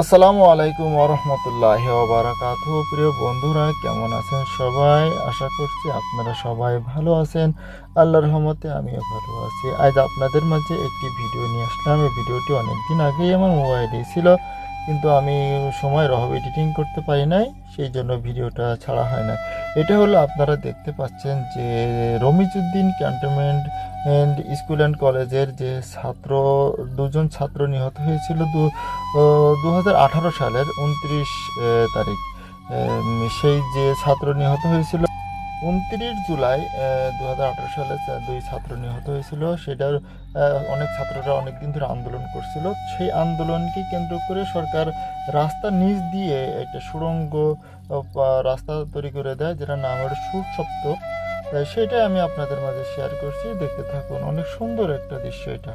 আসসালামু আলাইকুম ওরহমতুল্লাহি ওবারাকাতুহু। প্রিয় বন্ধুরা, কেমন আছেন সবাই? আশা করছি আপনারা সবাই ভালো আছেন। আল্লাহর রহমতে আমিও ভালো আছি। আজ আপনাদের মাঝে একটি ভিডিও নিয়ে আসলাম। এই ভিডিওটি অনেকদিন আগেই আমার মোবাইলে ছিল, কিন্তু আমি সময়ের অভাবে এডিটিং করতে পারি নাই, সেই জন্য ভিডিওটা ছাড়া হয় না। এটা হলো, আপনারা দেখতে পাচ্ছেন যে রমিজউদ্দিন ক্যান্টনমেন্ট স্কুল অ্যান্ড কলেজের যে দুজন ছাত্র নিহত হয়েছিল 2018 সালের 29 তারিখ। সেই যে ছাত্র নিহত হয়েছিল 29 জুলাই 2018 সালে, দুই ছাত্র নিহত হয়েছিল। সেটার অনেক ছাত্ররা অনেকদিন ধরে আন্দোলন করছিল। সেই আন্দোলনকে কেন্দ্র করে সরকার রাস্তার নিচ দিয়ে একটা সুড়ঙ্গ রাস্তা তৈরি করে দেয়, যেটার নাম হলো সুর সপ্তক। সেটাই আমি আপনাদের মাঝে শেয়ার করছি, দেখতে থাকুন। অনেক সুন্দর একটা দৃশ্য এটা।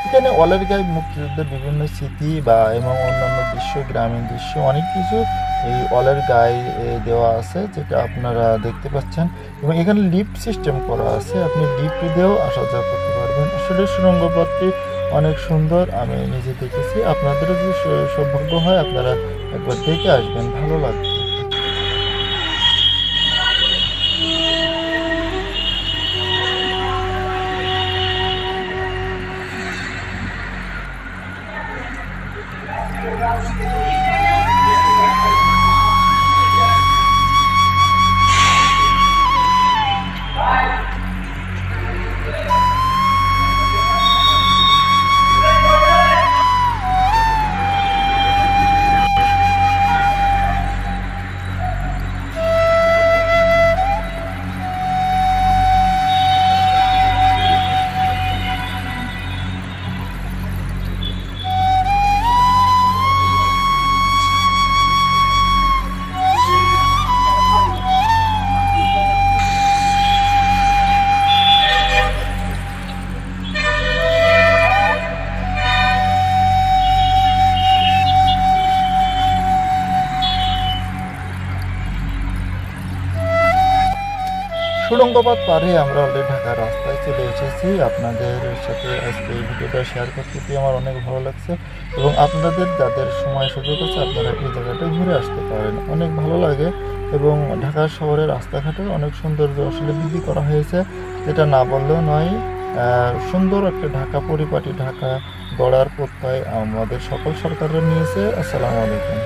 এখানে অলের গায়ে মুক্তিযুদ্ধের বিভিন্ন স্মৃতি এবং অন্যান্য দৃশ্য, গ্রামীণ দৃশ্য, অনেক কিছু এই অলের গায়ে দেওয়া আছে, যেটা আপনারা দেখতে পাচ্ছেন। এবং এখানে লিফট সিস্টেম করা আছে, আপনি লিফট দিয়েও আসা যাওয়া করতে পারবেন। আসলে সুড়ঙ্গ পথটি অনেক সুন্দর, আমি নিজে দেখেছি। আপনাদেরও যদি সৌভাগ্য হয়, আপনারা একবার দেখে আসবেন, ভালো লাগবে। সুড়ঙ্গপথ পারে আমরা অলরেডি ঢাকার রাস্তায় চলে এসেছি। আপনাদের সাথে আজকে এই ভিডিওটা শেয়ার করতে পেরে আমার অনেক ভালো লাগছে। এবং আপনাদের যাদের সময় সুযোগ আছে, আপনারা এই জায়গাটা ঘুরে আসতে পারেন, অনেক ভালো লাগে। এবং ঢাকা শহরের রাস্তাঘাটের অনেক সৌন্দর্য আসলে বৃদ্ধি করা হয়েছে, যেটা না বললেও নয়। সুন্দর একটা ঢাকা, পরিপাটি ঢাকা গড়ার প্রত্যয় আমাদের সকল সরকাররা নিয়েছে। আসসালামু আলাইকুম।